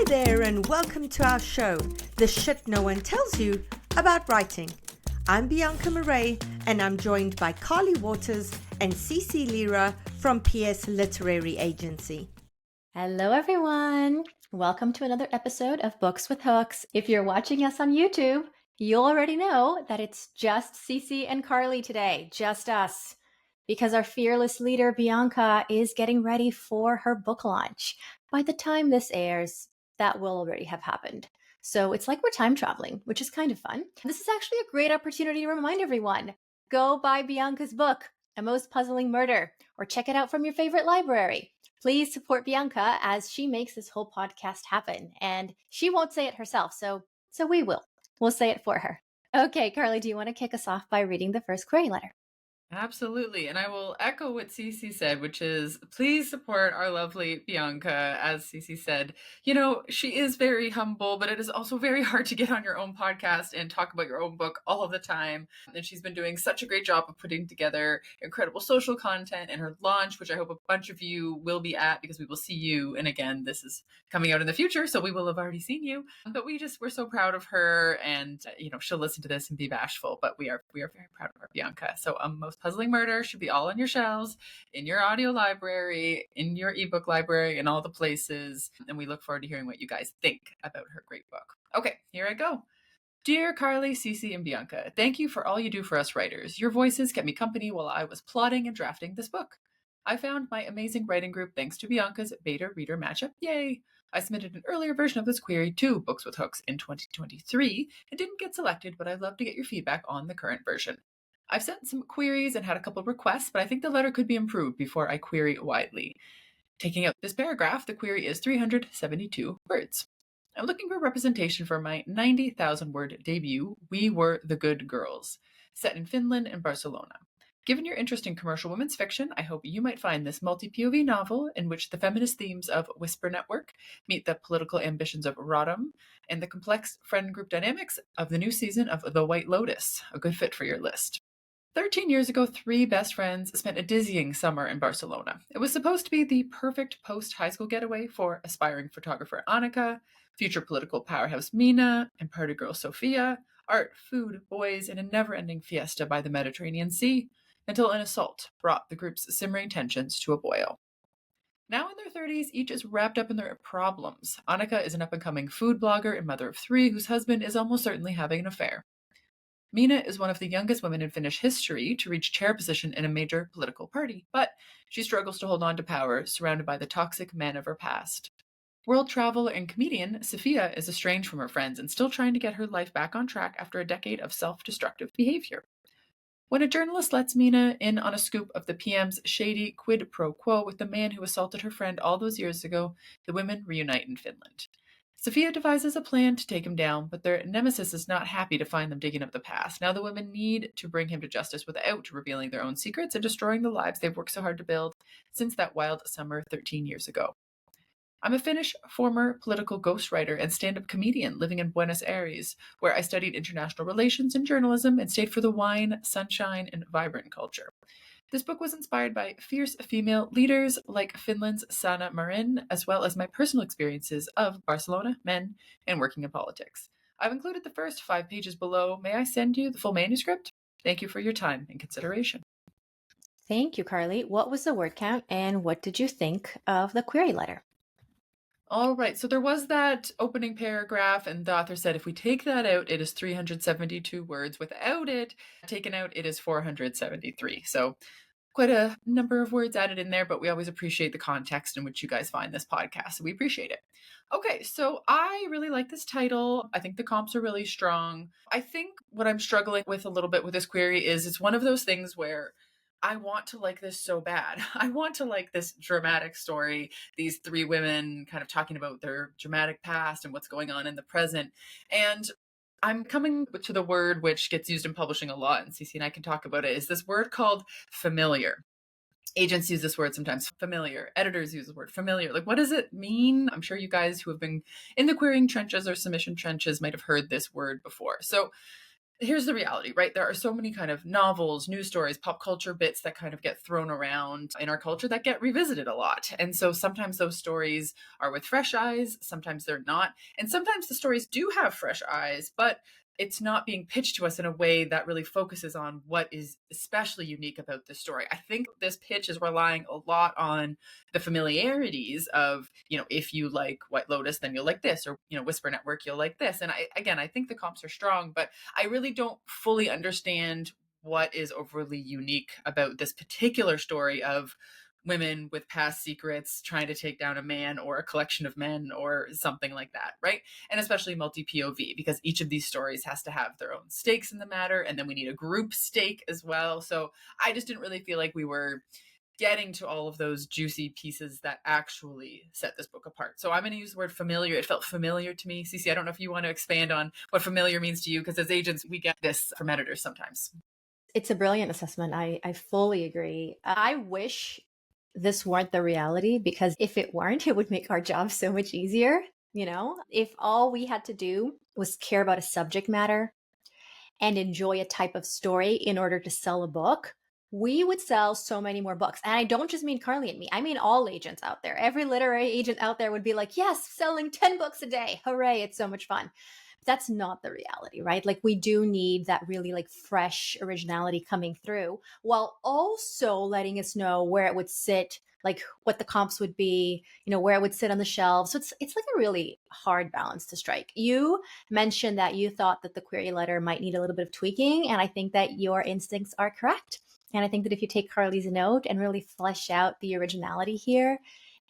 there, and welcome to our show, The Shit No One Tells You About Writing. I'm Bianca Murray, and I'm joined by Carly Waters and CeCe Lira from PS Literary Agency. Hello, everyone. Welcome to another episode of Books with Hooks. If you're watching us on YouTube, you already know that it's just CeCe and Carly today, just us, because our fearless leader, Bianca, is getting ready for her book launch. By the time this airs, that will already have happened. So it's like we're time traveling, which is kind of fun. This is actually a great opportunity to remind everyone, go buy Bianca's book, A Most Puzzling Murder, or check it out from your favorite library. Please support Bianca as she makes this whole podcast happen. And she won't say it herself, so we will. We'll say it for her. Okay, Carly, do you want to kick us off by reading the first query letter? Absolutely. And I will echo what CeCe said, which is please support our lovely Bianca. As CeCe said, you know, she is very humble, but it is also very hard to get on your own podcast and talk about your own book all of the time. And she's been doing such a great job of putting together incredible social content in her launch, which I hope a bunch of you will be at because we will see you. And again, this is coming out in the future, so we will have already seen you. But we're so proud of her, and you know, she'll listen to this and be bashful, but we are very proud of her, Bianca. So Most Puzzling Murder should be all on your shelves, in your audio library, in your ebook library, and all the places. And we look forward to hearing what you guys think about her great book. Okay, here I go. Dear Carly, CeCe, and Bianca, thank you for all you do for us writers. Your voices kept me company while I was plotting and drafting this book. I found my amazing writing group thanks to Bianca's beta reader matchup. Yay! I submitted an earlier version of this query to Books with Hooks in 2023 and didn't get selected, but I'd love to get your feedback on the current version. I've sent some queries and had a couple of requests, but I think the letter could be improved before I query widely. Taking out this paragraph, the query is 372 words. I'm looking for representation for my 90,000 word debut, We Were the Good Girls, set in Finland and Barcelona. Given your interest in commercial women's fiction, I hope you might find this multi-POV novel in which the feminist themes of Whisper Network meet the political ambitions of Rodham and the complex friend group dynamics of the new season of The White Lotus, a good fit for your list. 13 years ago, three best friends spent a dizzying summer in Barcelona. It was supposed to be the perfect post-high school getaway for aspiring photographer Annika, future political powerhouse Mina, and party girl Sofia, art, food, boys, and a never-ending fiesta by the Mediterranean Sea, until an assault brought the group's simmering tensions to a boil. Now in their 30s, each is wrapped up in their problems. Annika is an up-and-coming food blogger and mother of three whose husband is almost certainly having an affair. Mina is one of the youngest women in Finnish history to reach chair position in a major political party, but she struggles to hold on to power, surrounded by the toxic men of her past. World traveler and comedian Sofia is estranged from her friends and still trying to get her life back on track after a decade of self-destructive behavior. When a journalist lets Mina in on a scoop of the PM's shady quid pro quo with the man who assaulted her friend all those years ago, the women reunite in Finland. Sofia devises a plan to take him down, but their nemesis is not happy to find them digging up the past. Now the women need to bring him to justice without revealing their own secrets and destroying the lives they've worked so hard to build since that wild summer 13 years ago. I'm a Finnish former political ghostwriter and stand-up comedian living in Buenos Aires, where I studied international relations and journalism and stayed for the wine, sunshine, and vibrant culture. This book was inspired by fierce female leaders like Finland's Sanna Marin, as well as my personal experiences of Barcelona, men, and working in politics. I've included the first 5 pages below. May I send you the full manuscript? Thank you for your time and consideration. Thank you, Carly. What was the word count, and what did you think of the query letter? All right, so there was that opening paragraph, and the author said if we take that out, it is 372 words. Without it taken out, it is 473. So quite a number of words added in there, but we always appreciate the context in which you guys find this podcast, so we appreciate it. Okay, so I really like this title. I think the comps are really strong. I think what I'm struggling with a little bit with this query is it's one of those things where I want to like this so bad. I want to like this dramatic story, these three women kind of talking about their dramatic past and what's going on in the present. And I'm coming to the word which gets used in publishing a lot, and CeCe and I can talk about it, is this word called familiar. Agents use this word sometimes, familiar. Editors use the word familiar. Like, what does it mean? I'm sure you guys who have been in the querying trenches or submission trenches might have heard this word before. So Here's the reality, right? There are so many kind of novels, news stories, pop culture bits that kind of get thrown around in our culture that get revisited a lot. And so sometimes those stories are with fresh eyes, sometimes they're not. And sometimes the stories do have fresh eyes, but it's not being pitched to us in a way that really focuses on what is especially unique about this story. I think this pitch is relying a lot on the familiarities of, if you like White Lotus, then you'll like this, or, Whisper Network, you'll like this. And I think the comps are strong, but I really don't fully understand what is overly unique about this particular story of women with past secrets trying to take down a man or a collection of men or something like that, right? And especially multi POV, because each of these stories has to have their own stakes in the matter. And then we need a group stake as well. So I just didn't really feel like we were getting to all of those juicy pieces that actually set this book apart. So I'm going to use the word familiar. It felt familiar to me. CeCe, I don't know if you want to expand on what familiar means to you, because as agents, we get this from editors sometimes. It's a brilliant assessment. I fully agree. I wish this weren't the reality, because if it weren't, it would make our job so much easier. If all we had to do was care about a subject matter and enjoy a type of story in order to sell a book, we would sell so many more books. And I don't just mean Carly and me, I mean all agents out there. Every literary agent out there would be like, yes, selling 10 books a day. Hooray, it's so much fun. That's not the reality, right? Like, we do need that really like fresh originality coming through, while also letting us know where it would sit, like what the comps would be, where it would sit on the shelves. So it's like a really hard balance to strike. You mentioned that you thought that the query letter might need a little bit of tweaking, and I think that your instincts are correct. And I think that if you take Carly's note and really flesh out the originality here,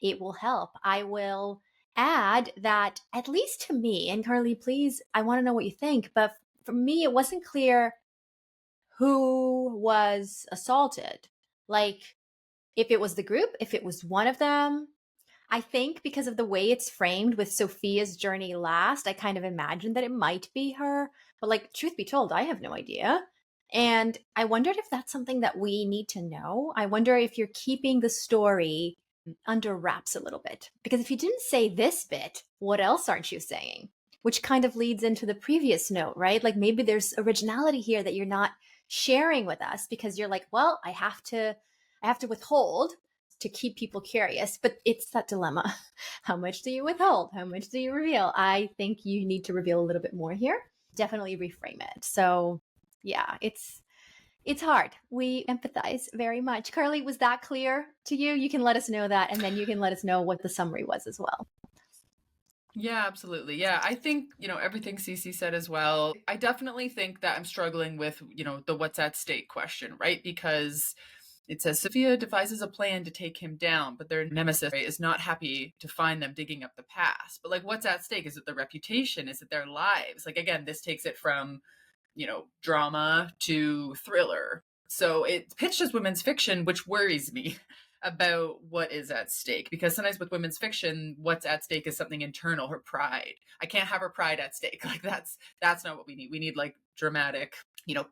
it will help. I will add that, at least to me, and Carly, please, I want to know what you think, but for me, it wasn't clear who was assaulted. Like, if it was the group, if it was one of them. I think because of the way it's framed with Sophia's journey last, I kind of imagined that it might be her. But like, truth be told, I have no idea. And I wondered if that's something that we need to know. I wonder if you're keeping the story under wraps a little bit. Because if you didn't say this bit, what else aren't you saying? Which kind of leads into the previous note, right? Like, maybe there's originality here that you're not sharing with us because you're like, well, I have to withhold to keep people curious. But it's that dilemma. How much do you withhold? How much do you reveal? I think you need to reveal a little bit more here. Definitely reframe it. So yeah, it's hard. We empathize very much. Carly, was that clear to you? You can let us know that, and then you can let us know what the summary was as well. Yeah, absolutely. Yeah, I think, everything CeCe said as well. I definitely think that I'm struggling with, the what's at stake question, right? Because it says Sophia devises a plan to take him down, but their nemesis is not happy to find them digging up the past. But like, what's at stake? Is it their reputation? Is it their lives? Like, again, this takes it from, drama to thriller. So it's pitched as women's fiction, which worries me about what is at stake, because sometimes with women's fiction, what's at stake is something internal, her pride. I can't have her pride at stake. Like, that's not what we need. We need like dramatic,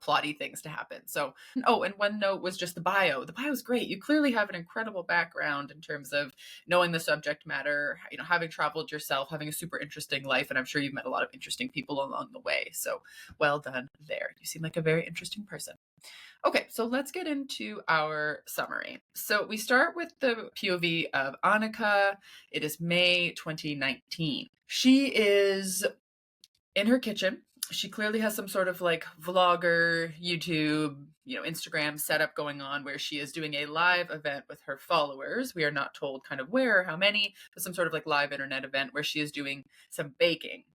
plotty things to happen. So, and one note was just the bio. The bio is great. You clearly have an incredible background in terms of knowing the subject matter, having traveled yourself, having a super interesting life, and I'm sure you've met a lot of interesting people along the way. So well done there. You seem like a very interesting person. Okay, so let's get into our summary. So we start with the POV of Annika. It is May 2019. She is in her kitchen. She clearly has some sort of like vlogger, YouTube, Instagram setup going on, where she is doing a live event with her followers. We are not told kind of where or how many, but some sort of like live internet event where she is doing some baking.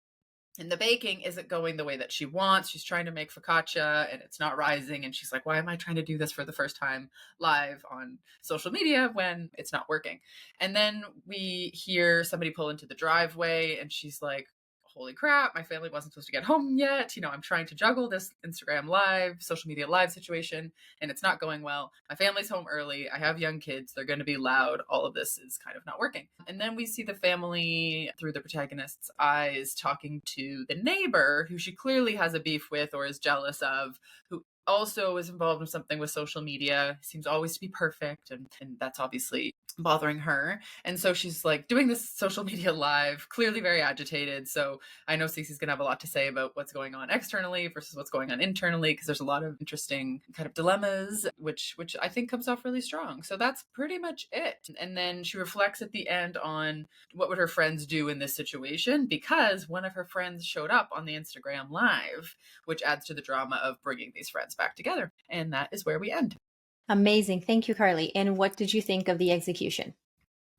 And the baking isn't going the way that she wants. She's trying to make focaccia and it's not rising. And she's like, why am I trying to do this for the first time live on social media when it's not working? And then we hear somebody pull into the driveway and she's like, holy crap, my family wasn't supposed to get home yet. I'm trying to juggle this Instagram live, social media live situation, and it's not going well. My family's home early. I have young kids. They're going to be loud. All of this is kind of not working. And then we see the family through the protagonist's eyes talking to the neighbor, who she clearly has a beef with or is jealous of, who also is involved in something with social media, seems always to be perfect, and that's obviously bothering her. And so she's like doing this social media live, clearly very agitated. So I know Cece's gonna have a lot to say about what's going on externally versus what's going on internally, because there's a lot of interesting kind of dilemmas, which I think comes off really strong. So that's pretty much it. And then she reflects at the end on what would her friends do in this situation, because one of her friends showed up on the Instagram live, which adds to the drama of bringing these friends back together. And that is where we end. Amazing. Thank you, Carly. And what did you think of the execution?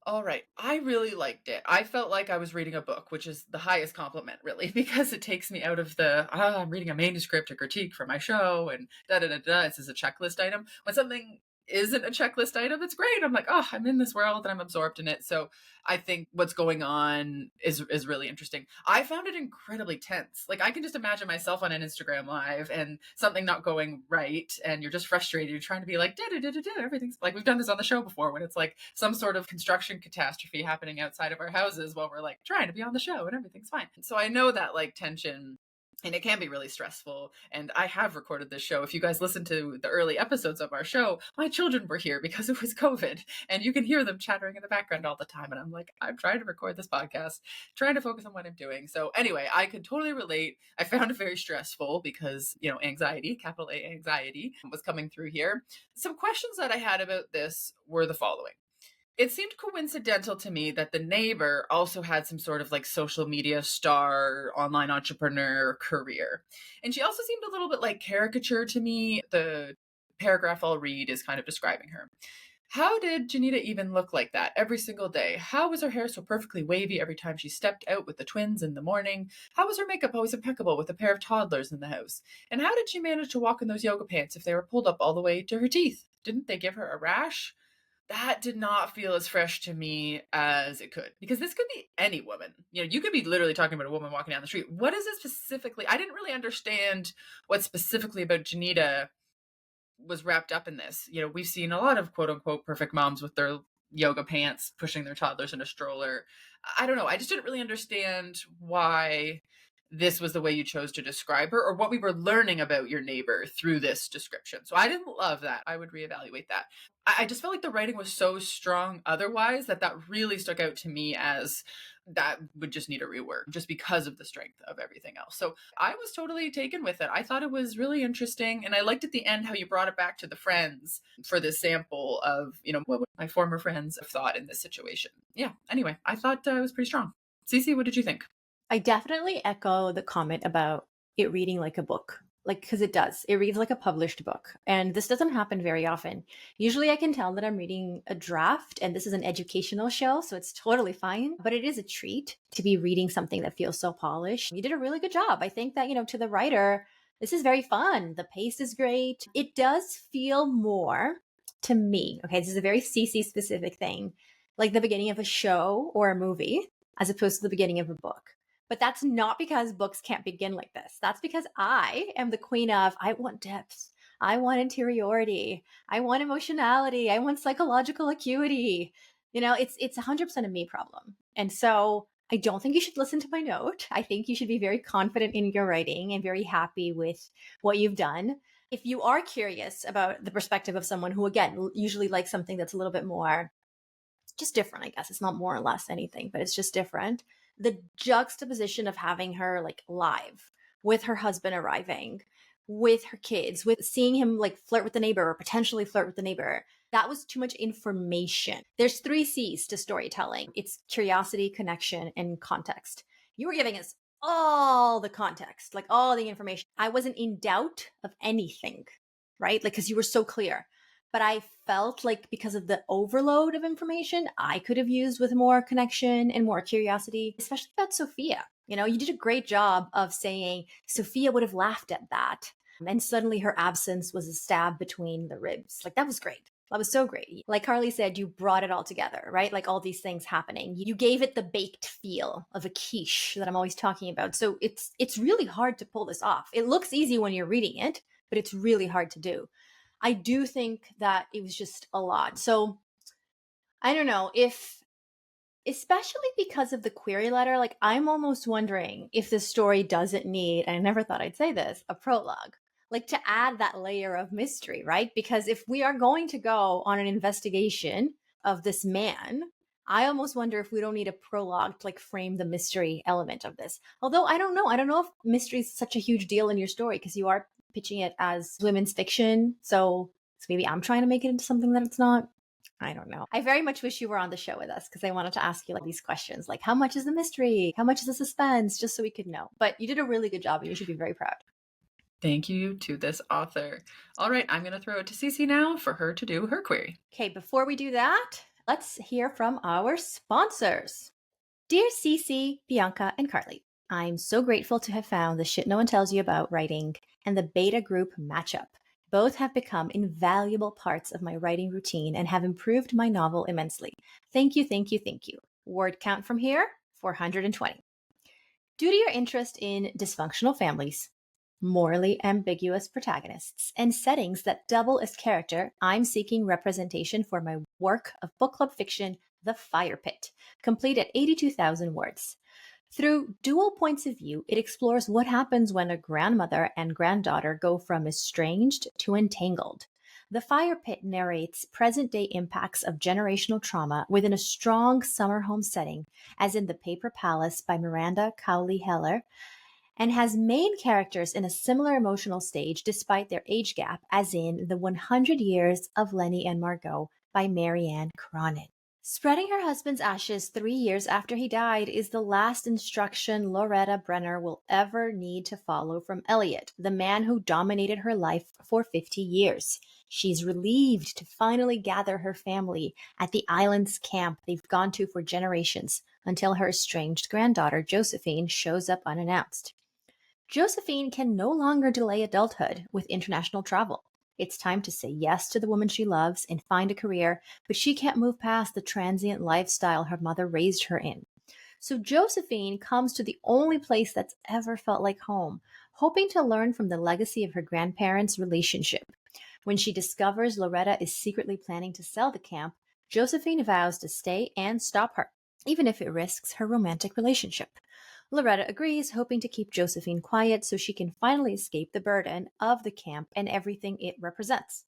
All right. I really liked it. I felt like I was reading a book, which is the highest compliment, really, because it takes me out of the, I'm reading a manuscript, a critique for my show, and da da da da. This is a checklist item. When something isn't a checklist item, it's great. I'm like, oh, I'm in this world and I'm absorbed in it. So I think what's going on is really interesting. I found it incredibly tense. Like, I can just imagine myself on an Instagram live and something not going right, and you're just frustrated. You're trying to be like, da da da da da. Everything's like, we've done this on the show before, when it's like some sort of construction catastrophe happening outside of our houses while we're like trying to be on the show and everything's fine. So I know that like tension, and it can be really stressful. And I have recorded this show. If you guys listen to the early episodes of our show, my children were here because it was COVID, and you can hear them chattering in the background all the time. And I'm like, I'm trying to record this podcast, trying to focus on what I'm doing. So anyway, I could totally relate. I found it very stressful because, anxiety, capital A anxiety, was coming through here. Some questions that I had about this were the following. It seemed coincidental to me that the neighbor also had some sort of like social media star, online entrepreneur career. And she also seemed a little bit like caricature to me. The paragraph I'll read is kind of describing her. How did Janita even look like that every single day? How was her hair so perfectly wavy every time she stepped out with the twins in the morning? How was her makeup always impeccable with a pair of toddlers in the house? And how did she manage to walk in those yoga pants if they were pulled up all the way to her teeth? Didn't they give her a rash? That did not feel as fresh to me as it could, because this could be any woman. You could be literally talking about a woman walking down the street. What is it specifically? I didn't really understand what specifically about Janita was wrapped up in this. We've seen a lot of quote unquote perfect moms with their yoga pants pushing their toddlers in a stroller. I don't know. I just didn't really understand why this was the way you chose to describe her, or what we were learning about your neighbor through this description. So I didn't love that. I would reevaluate that. I just felt like the writing was so strong otherwise that really stuck out to me as that would just need a rework, just because of the strength of everything else. So I was totally taken with it. I thought it was really interesting. And I liked at the end how you brought it back to the friends for this sample of, what would my former friends have thought in this situation. Yeah. Anyway, I thought it was pretty strong. CeCe, what did you think? I definitely echo the comment about it reading like a book, because it does. It reads like a published book. And this doesn't happen very often. Usually I can tell that I'm reading a draft, and this is an educational show, so it's totally fine. But it is a treat to be reading something that feels so polished. You did a really good job. I think that, to the writer, this is very fun. The pace is great. It does feel more to me, okay, this is a very CeCe specific thing, like the beginning of a show or a movie, as opposed to the beginning of a book. But that's not because books can't begin like this. That's because I am the queen of, I want depth. I want interiority. I want emotionality. I want psychological acuity. It's 100% a me problem. And so I don't think you should listen to my note. I think you should be very confident in your writing and very happy with what you've done. If you are curious about the perspective of someone who, again, usually likes something that's a little bit more just different, I guess. It's not more or less anything, but it's just different. The juxtaposition of having her like live with her husband arriving, with her kids, with seeing him like flirt with the neighbor or potentially flirt with the neighbor, that was too much information. There's 3 C's to storytelling. It's curiosity, connection, and context. You were giving us all the context, like all the information. I wasn't in doubt of anything, right? Like, because you were so clear. But I felt like because of the overload of information, I could have used with more connection and more curiosity, especially about Sophia. You did a great job of saying Sophia would have laughed at that. And suddenly her absence was a stab between the ribs. Like, that was great. That was so great. Like Carly said, you brought it all together, right? Like all these things happening. You gave it the baked feel of a quiche that I'm always talking about. So it's really hard to pull this off. It looks easy when you're reading it, but it's really hard to do. I do think that it was just a lot. So I don't know if, especially because of the query letter, like I'm almost wondering if this story doesn't need, and I never thought I'd say this, a prologue. like to add that layer of mystery, right? Because if we are going to go on an investigation of this man, I almost wonder if we don't need a prologue to like frame the mystery element of this. Although I don't know. I don't know if mystery is such a huge deal in your story because you are pitching it as women's fiction. So maybe I'm trying to make it into something that it's not. I don't know. I very much wish you were on the show with us because I wanted to ask you like these questions, like how much is the mystery? How much is the suspense? Just so we could know. But you did a really good job and you should be very proud. Thank you to this author. All right, I'm going to throw it to CeCe now for her to do her query. Okay, before we do that, let's hear from our sponsors. Dear CeCe, Bianca, and Carly, I'm so grateful to have found the shit no one tells you about writing and the beta group matchup. Both have become invaluable parts of my writing routine and have improved my novel immensely. Thank you, thank you, thank you. Word count from here, 420. Due to your interest in dysfunctional families, morally ambiguous protagonists, and settings that double as character, I'm seeking representation for my work of book club fiction, The Fire Pit, complete at 82,000 words. Through dual points of view, it explores what happens when a grandmother and granddaughter go from estranged to entangled. The Fire Pit narrates present-day impacts of generational trauma within a strong summer home setting, as in The Paper Palace by Miranda Cowley Heller, and has main characters in a similar emotional stage despite their age gap, as in The 100 Years of Lenny and Margot by Marianne Cronin. Spreading her husband's ashes 3 years after he died is the last instruction Loretta Brenner will ever need to follow from Elliot, the man who dominated her life for 50 years. She's relieved to finally gather her family at the island's camp they've gone to for generations until her estranged granddaughter, Josephine, shows up unannounced. Josephine can no longer delay adulthood with international travel. It's time to say yes to the woman she loves and find a career, but she can't move past the transient lifestyle her mother raised her in. So Josephine comes to the only place that's ever felt like home, hoping to learn from the legacy of her grandparents' relationship. When she discovers Loretta is secretly planning to sell the camp, Josephine vows to stay and stop her, even if it risks her romantic relationship. Loretta agrees, hoping to keep Josephine quiet so she can finally escape the burden of the camp and everything it represents.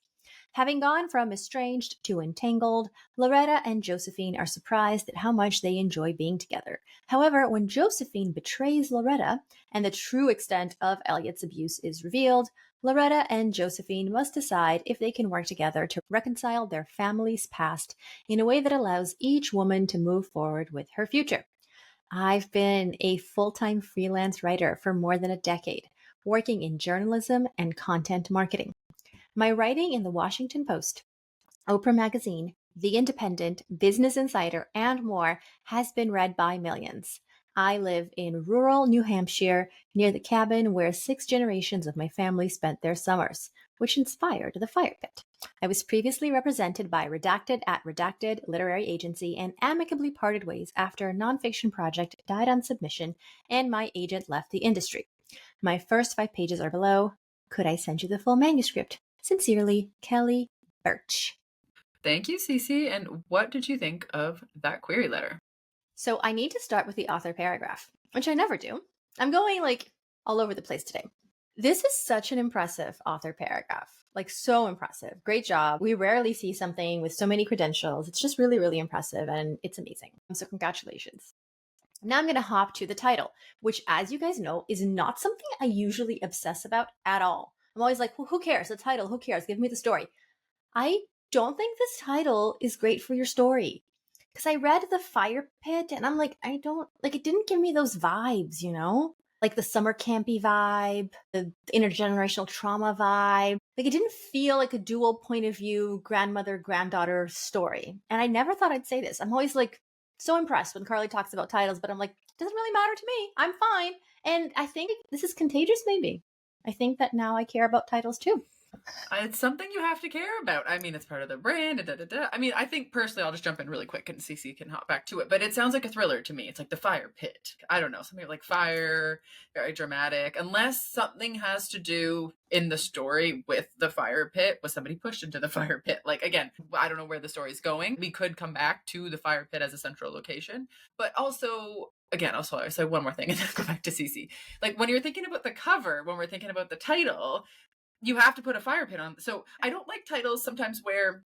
Having gone from estranged to entangled, Loretta and Josephine are surprised at how much they enjoy being together. However, when Josephine betrays Loretta and the true extent of Elliot's abuse is revealed, Loretta and Josephine must decide if they can work together to reconcile their family's past in a way that allows each woman to move forward with her future. I've been a full-time freelance writer for more than a decade, working in journalism and content marketing. My writing in the Washington Post, Oprah Magazine, The Independent, Business Insider, and more has been read by millions. I live in rural New Hampshire, near the cabin where 6 generations of my family spent their summers, which inspired The Fire Pit. I was previously represented by Redacted at Redacted Literary Agency and amicably parted ways after a nonfiction project died on submission and my agent left the industry. My first 5 pages are below. Could I send you the full manuscript? Sincerely, Kelly Birch. Thank you, CeCe. And what did you think of that query letter? So I need to start with the author paragraph, which I never do. I'm going like all over the place today. This is such an impressive author paragraph, like so impressive. Great job. We rarely see something with so many credentials. It's just really, really impressive and it's amazing. So congratulations. Now I'm going to hop to the title, which, as you guys know, is not something I usually obsess about at all. I'm always like, well, who cares? The title, who cares? Give me the story. I don't think this title is great for your story. Because I read The Fire Pit and I'm like, I don't, like, it didn't give me those vibes, you know? Like the summer campy vibe, the intergenerational trauma vibe. Like it didn't feel like a dual point of view grandmother, granddaughter story. And I never thought I'd say this. I'm always like so impressed when Carly talks about titles, but I'm like, doesn't really matter to me. I'm fine. And I think this is contagious, maybe. I think that now I care about titles too. It's something you have to care about. I mean, it's part of the brand. I mean, I think personally, I'll just jump in really quick and CeCe can hop back to it. But it sounds like a thriller to me. It's like The Fire Pit. I don't know, something like fire, very dramatic. Unless something has to do in the story with the fire pit, was somebody pushed into the fire pit? Like, again, I don't know where the story's going. We could come back to the fire pit as a central location, but also, again, I'll say one more thing and then go back to CeCe. Like when you're thinking about the cover, when we're thinking about the title, you have to put a fire pit on. So I don't like titles sometimes where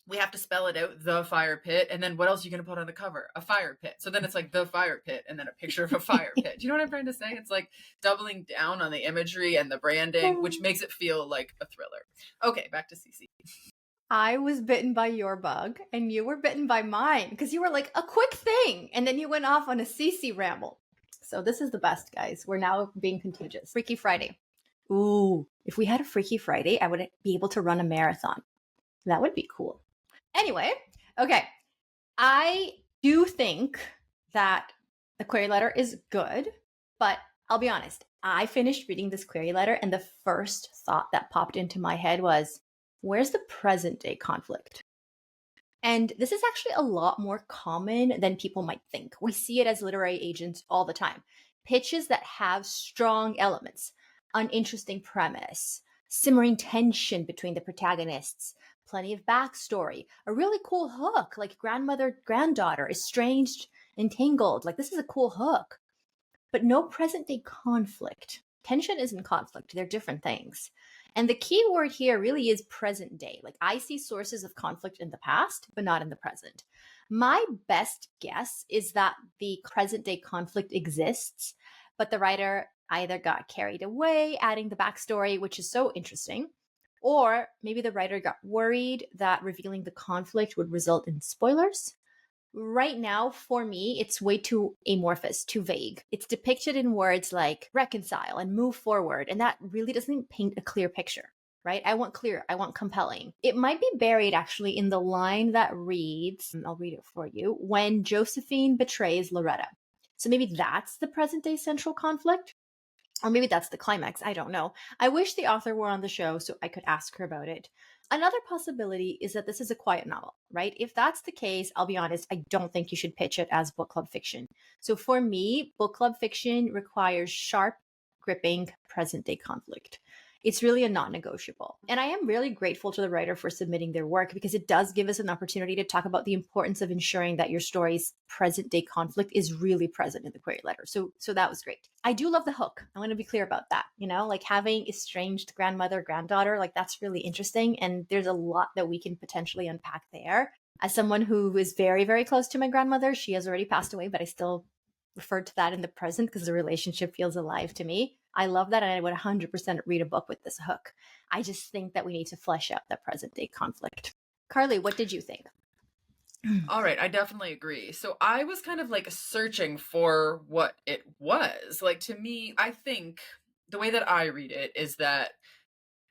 we have to spell it out, the fire pit, and then what else are you going to put on the cover? A fire pit. So then it's like the fire pit and then a picture of a fire pit. Do you know what I'm trying to say? It's like doubling down on the imagery and the branding, which makes it feel like a thriller. Okay, back to CeCe. I was bitten by your bug and you were bitten by mine because you were like, a quick thing. And then you went off on a CeCe ramble. So this is the best, guys. We're now being contagious. Freaky Friday. Ooh, if we had a Freaky Friday, I would be able to run a marathon. That would be cool. Anyway, okay. I do think that the query letter is good, but I'll be honest. I finished reading this query letter and the first thought that popped into my head was, where's the present day conflict? And this is actually a lot more common than people might think. We see it as literary agents all the time. Pitches that have strong elements, an interesting premise, simmering tension between the protagonists, plenty of backstory, a really cool hook, like grandmother, granddaughter, estranged, entangled. Like, this is a cool hook. But no present day conflict. Tension isn't conflict, they're different things. And the key word here really is present day. Like, I see sources of conflict in the past, but not in the present. My best guess is that the present day conflict exists, but the writer either got carried away adding the backstory, which is so interesting, or maybe the writer got worried that revealing the conflict would result in spoilers. Right now, for me, it's way too amorphous, too vague. It's depicted in words like reconcile and move forward, and that really doesn't paint a clear picture, right? I want clear, I want compelling. It might be buried actually in the line that reads, I'll read it for you, when Josephine betrays Loretta. So maybe that's the present day central conflict. Or maybe that's the climax. I don't know. I wish the author were on the show so I could ask her about it. Another possibility is that this is a quiet novel, right? If that's the case, I'll be honest, I don't think you should pitch it as book club fiction. So for me, book club fiction requires sharp, gripping, present day conflict. It's really a non-negotiable. And I am really grateful to the writer for submitting their work because it does give us an opportunity to talk about the importance of ensuring that your story's present day conflict is really present in the query letter. So that was great. I do love the hook. I want to be clear about that. You know, like having estranged grandmother, granddaughter, like that's really interesting. And there's a lot that we can potentially unpack there. As someone who is very, very close to my grandmother, she has already passed away, but I still refer to that in the present because the relationship feels alive to me. I love that, and I would 100% read a book with this hook. I just think that we need to flesh out the present day conflict. Carly, what did you think? All right, I definitely agree. So I was kind of like searching for what it was. Like, to me, I think the way that I read it is that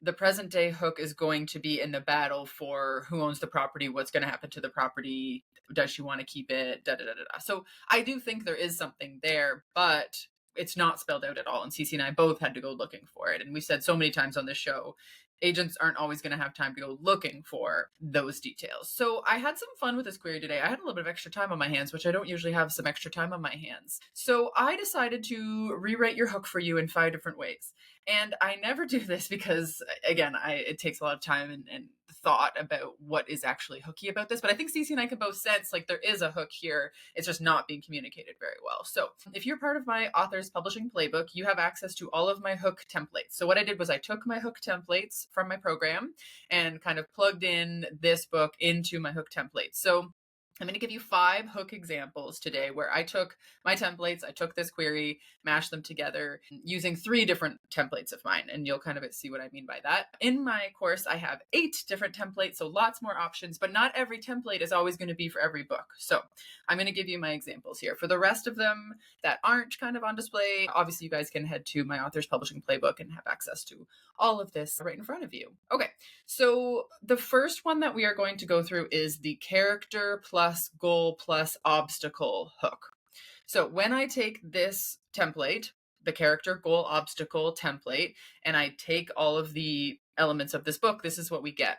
the present day hook is going to be in the battle for who owns the property, what's going to happen to the property, does she want to keep it, da da da da. So I do think there is something there, but it's not spelled out at all. And CeCe and I both had to go looking for it. And we said so many times on this show, agents aren't always going to have time to go looking for those details. So I had some fun with this query today. I had a little bit of extra time on my hands, which I don't usually have some extra time on my hands. So I decided to rewrite your hook for you in 5 different ways. And I never do this because, again, it takes a lot of time and thought about what is actually hooky about this. But I think CeCe and I can both sense like there is a hook here. It's just not being communicated very well. So if you're part of my author's publishing playbook, you have access to all of my hook templates. So what I did was I took my hook templates from my program and kind of plugged in this book into my hook templates. So I'm going to give you 5 hook examples today where I took my templates, I took this query, mashed them together using 3 different templates of mine, and you'll kind of see what I mean by that. In my course, I have 8 different templates, so lots more options, but not every template is always going to be for every book. So I'm going to give you my examples here. For the rest of them that aren't kind of on display, obviously you guys can head to my author's publishing playbook and have access to all of this right in front of you. Okay, so the first one that we are going to go through is the character plus goal plus obstacle hook. So when I take this template, the character, goal, obstacle template, and I take all of the elements of this book, this is what we get.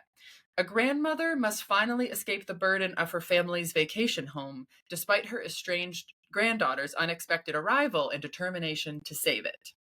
A grandmother must finally escape the burden of her family's vacation home, despite her estranged granddaughter's unexpected arrival and determination to save it.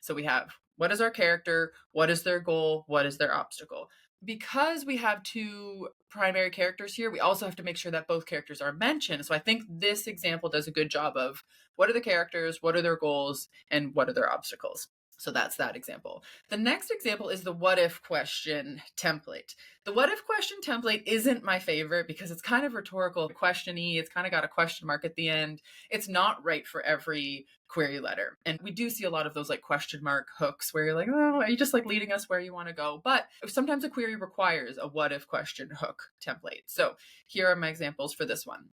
So we have, what is our character? What is their goal? What is their obstacle? Because we have 2 primary characters here, we also have to make sure that both characters are mentioned. So I think this example does a good job of what are the characters, what are their goals, and what are their obstacles. So that's that example. The next example is the what if question template. The what if question template isn't my favorite because it's kind of rhetorical question-y. It's kind of got a question mark at the end. It's not right for every query letter. And we do see a lot of those like question mark hooks where you're like, oh, are you just like leading us where you want to go? But sometimes a query requires a what if question hook template. So here are my examples for this one.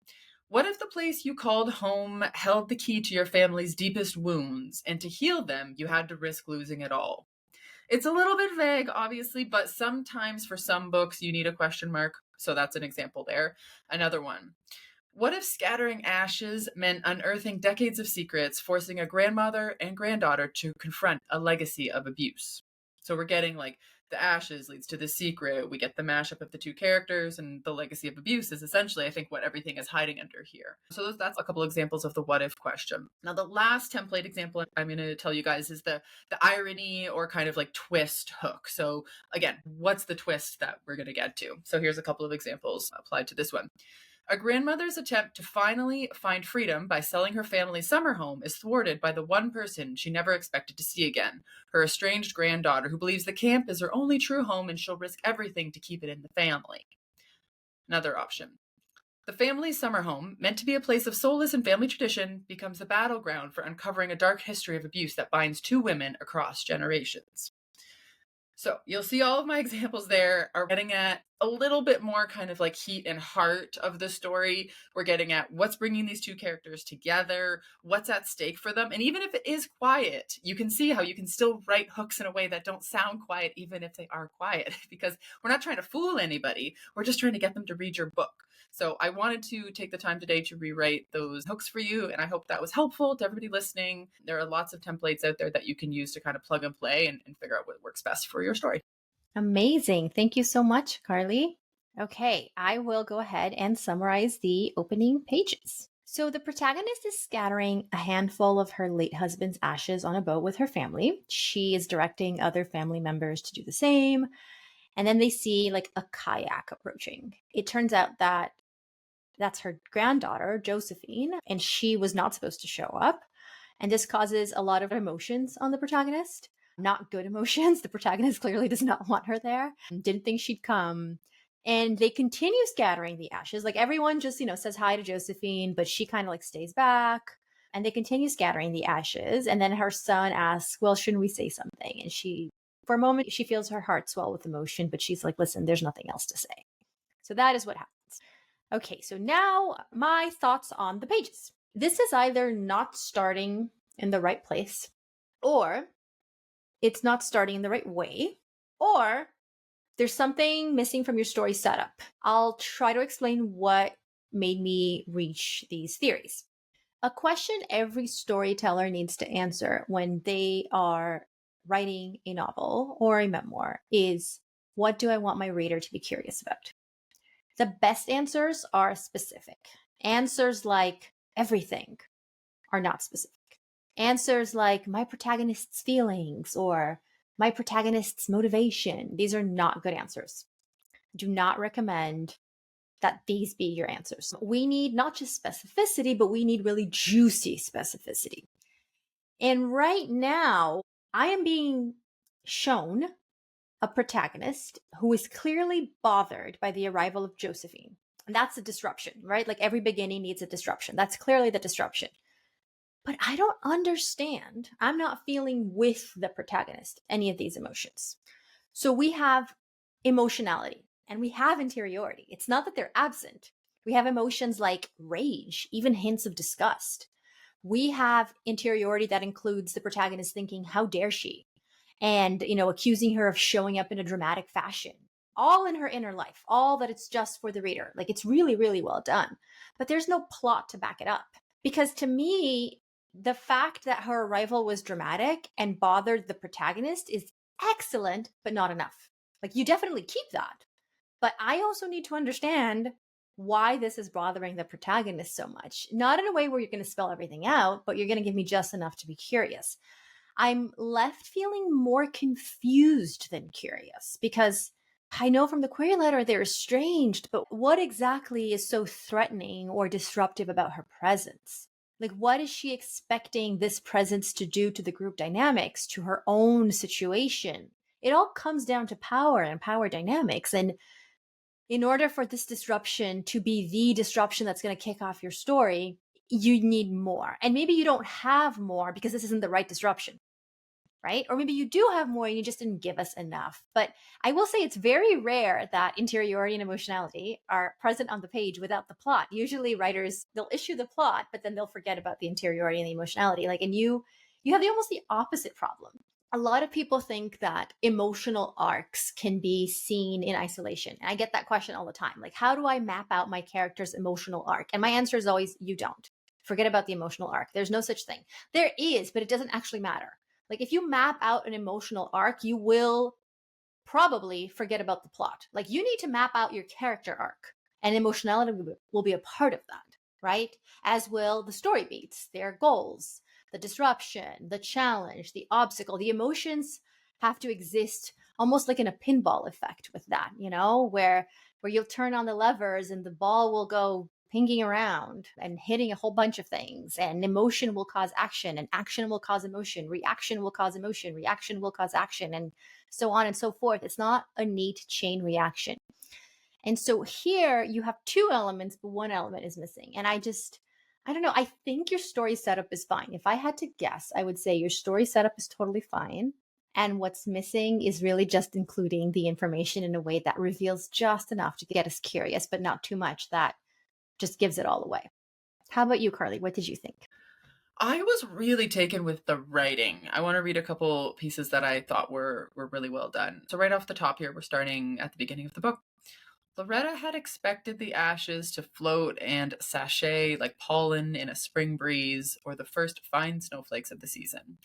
What if the place you called home held the key to your family's deepest wounds, and to heal them, you had to risk losing it all? It's a little bit vague, obviously, but sometimes for some books you need a question mark. So that's an example there. Another one. What if scattering ashes meant unearthing decades of secrets, forcing a grandmother and granddaughter to confront a legacy of abuse? So we're getting like the ashes leads to the secret. We get the mashup of the two characters, and the legacy of abuse is essentially, I think, what everything is hiding under here. So that's a couple examples of the what if question. Now, the last template example I'm going to tell you guys is the irony or kind of like twist hook. So again, what's the twist that we're going to get to? So here's a couple of examples applied to this one. A grandmother's attempt to finally find freedom by selling her family's summer home is thwarted by the one person she never expected to see again, her estranged granddaughter, who believes the camp is her only true home and she'll risk everything to keep it in the family. Another option. The family's summer home, meant to be a place of solace and family tradition, becomes a battleground for uncovering a dark history of abuse that binds two women across generations. So you'll see all of my examples there are getting at a little bit more kind of like heat and heart of the story. We're getting at what's bringing these two characters together, what's at stake for them. And even if it is quiet, you can see how you can still write hooks in a way that don't sound quiet, even if they are quiet, because we're not trying to fool anybody. We're just trying to get them to read your book. So I wanted to take the time today to rewrite those hooks for you, and I hope that was helpful to everybody listening. There are lots of templates out there that you can use to kind of plug and play and figure out what works best for your story. Amazing. Thank you so much, Carly. Okay, I will go ahead and summarize the opening pages. So the protagonist is scattering a handful of her late husband's ashes on a boat with her family. She is directing other family members to do the same. And then they see like a kayak approaching. It turns out that that's her granddaughter, Josephine, and she was not supposed to show up. And this causes a lot of emotions on the protagonist. Not good emotions. The protagonist clearly does not want her there. Didn't think she'd come. And they continue scattering the ashes. Like everyone just, says hi to Josephine, but she kind of like stays back. And they continue scattering the ashes. And then her son asks, well, shouldn't we say something? And she, for a moment, she feels her heart swell with emotion, but she's like, listen, there's nothing else to say. So that is what happens. Okay, so now my thoughts on the pages. This is either not starting in the right place, or it's not starting in the right way, or there's something missing from your story setup. I'll try to explain what made me reach these theories. A question every storyteller needs to answer when they are writing a novel or a memoir is, what do I want my reader to be curious about? The best answers are specific. Answers like everything are not specific. Answers like my protagonist's feelings or my protagonist's motivation, these are not good answers. Do not recommend that these be your answers. We need not just specificity, but we need really juicy specificity. And right now, I am being shown a protagonist who is clearly bothered by the arrival of Josephine. And that's a disruption, right? Like every beginning needs a disruption. That's clearly the disruption. But I don't understand. I'm not feeling with the protagonist any of these emotions. So we have emotionality and we have interiority. It's not that they're absent. We have emotions like rage, even hints of disgust. We have interiority that includes the protagonist thinking, how dare she? And, accusing her of showing up in a dramatic fashion, all in her inner life, all that it's just for the reader. Like it's really, really well done, but there's no plot to back it up. Because to me, the fact that her arrival was dramatic and bothered the protagonist is excellent, but not enough. Like you definitely keep that. But I also need to understand why this is bothering the protagonist so much. Not in a way where you're going to spell everything out, but you're going to give me just enough to be curious. I'm left feeling more confused than curious because I know from the query letter they're estranged, but what exactly is so threatening or disruptive about her presence? Like, what is she expecting this presence to do to the group dynamics, to her own situation? It all comes down to power and power dynamics. And in order for this disruption to be the disruption that's going to kick off your story, you need more. And maybe you don't have more because this isn't the right disruption, right? Or maybe you do have more and you just didn't give us enough. But I will say it's very rare that interiority and emotionality are present on the page without the plot. Usually writers, they'll issue the plot, but then they'll forget about the interiority and the emotionality. Like, and you have almost the opposite problem. A lot of people think that emotional arcs can be seen in isolation. And I get that question all the time. Like, how do I map out my character's emotional arc? And my answer is always, you don't. Forget about the emotional arc. There's no such thing. There is, but it doesn't actually matter. Like, if you map out an emotional arc, you will probably forget about the plot. Like, you need to map out your character arc, and emotionality will be a part of that, right? As will the story beats, their goals, the disruption, the challenge, the obstacle. The emotions have to exist almost like in a pinball effect with that, where you'll turn on the levers and the ball will go pinging around and hitting a whole bunch of things, and emotion will cause action, and action will cause emotion, reaction will cause emotion, reaction will cause action, and so on and so forth. It's not a neat chain reaction. And so here you have two elements, but one element is missing. And I don't know. I think your story setup is fine. If I had to guess, I would say your story setup is totally fine. And what's missing is really just including the information in a way that reveals just enough to get us curious, but not too much that just gives it all away. How about you, Carly? What did you think? I was really taken with the writing. I want to read a couple pieces that I thought were really well done. So right off the top here, we're starting at the beginning of the book. Loretta had expected the ashes to float and sachet like pollen in a spring breeze or the first fine snowflakes of the season.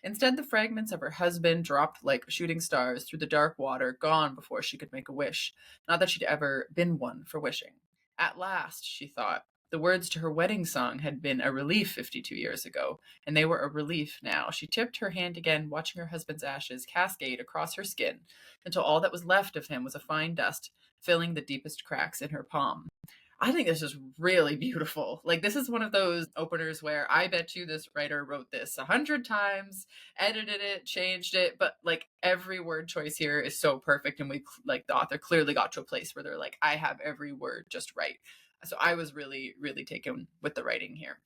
Instead, the fragments of her husband dropped like shooting stars through the dark water, gone before she could make a wish. Not that she'd ever been one for wishing. At last, she thought. The words to her wedding song had been a relief 52 years ago, and they were a relief now. She tipped her hand again, watching her husband's ashes cascade across her skin until all that was left of him was a fine dust, filling the deepest cracks in her palm. I think this is really beautiful. Like, this is one of those openers where I bet you this writer wrote this 100 times, edited it, changed it, but like every word choice here is so perfect. And the author clearly got to a place where they're like, I have every word just right. So I was really, really taken with the writing here.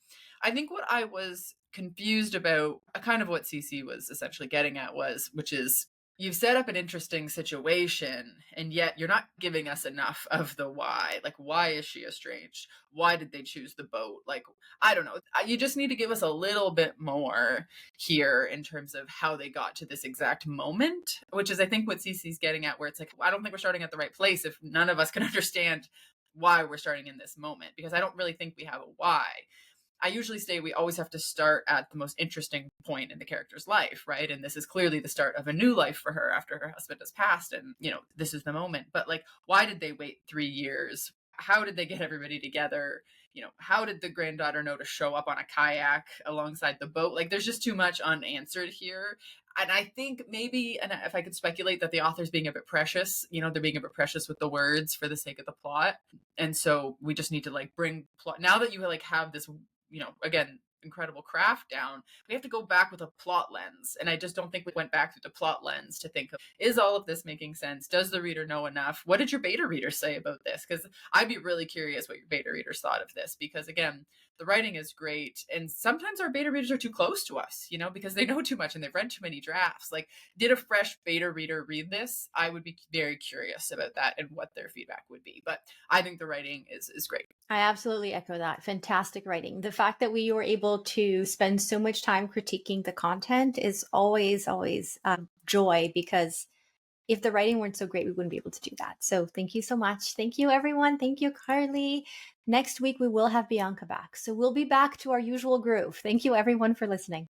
I think what I was confused about, kind of what CeCe was essentially getting at which is, you've set up an interesting situation, and yet you're not giving us enough of the why. Like, why is she estranged? Why did they choose the boat? Like, I don't know. You just need to give us a little bit more here in terms of how they got to this exact moment, which is, I think, what CeCe's getting at, where it's like, I don't think we're starting at the right place if none of us can understand why we're starting in this moment, because I don't really think we have a why. I usually say we always have to start at the most interesting point in the character's life, right? And this is clearly the start of a new life for her after her husband has passed. And, this is the moment. But like, why did they wait 3 years? How did they get everybody together? How did the granddaughter know to show up on a kayak alongside the boat? Like, there's just too much unanswered here. And I think maybe, and if I could speculate, that the author's being a bit precious, they're being a bit precious with the words for the sake of the plot. And so we just need to like bring plot. Now that you like have this, again, incredible craft down, we have to go back with a plot lens. And I just don't think we went back through the plot lens to think of, is all of this making sense? Does the reader know enough? What did your beta readers say about this? Because I'd be really curious what your beta readers thought of this, because again, the writing is great. And sometimes our beta readers are too close to us, because they know too much and they've read too many drafts. Like, did a fresh beta reader read this? I would be very curious about that and what their feedback would be. But I think the writing is great. I absolutely echo that. Fantastic writing. The fact that we were able to spend so much time critiquing the content is always joy, because if the writing weren't so great, we wouldn't be able to do that. So thank you so much. Thank you, everyone. Thank you, Carly. Next week, we will have Bianca back. So we'll be back to our usual groove. Thank you, everyone, for listening.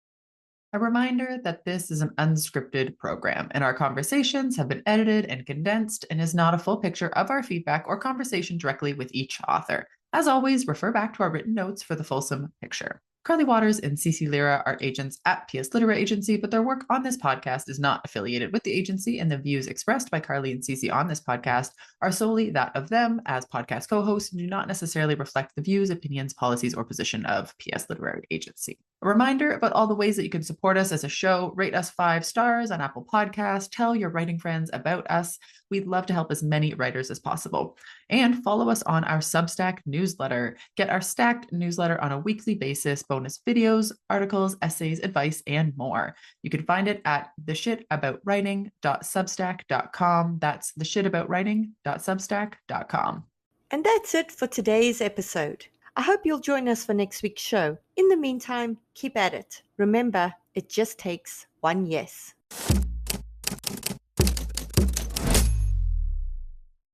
A reminder that this is an unscripted program, and our conversations have been edited and condensed and is not a full picture of our feedback or conversation directly with each author. As always, refer back to our written notes for the fulsome picture. Carly Waters and CeCe Lira are agents at PS Literary Agency, but their work on this podcast is not affiliated with the agency, and the views expressed by Carly and CeCe on this podcast are solely that of them as podcast co-hosts and do not necessarily reflect the views, opinions, policies, or position of PS Literary Agency. A reminder about all the ways that you can support us as a show: rate us 5 stars on Apple Podcasts, tell your writing friends about us. We'd love to help as many writers as possible. And follow us on our Substack newsletter. Get our stacked newsletter on a weekly basis, bonus videos, articles, essays, advice, and more. You can find it at theshitaboutwriting.substack.com. That's theshitaboutwriting.substack.com. And that's it for today's episode. I hope you'll join us for next week's show. In the meantime, keep at it. Remember, it just takes one yes.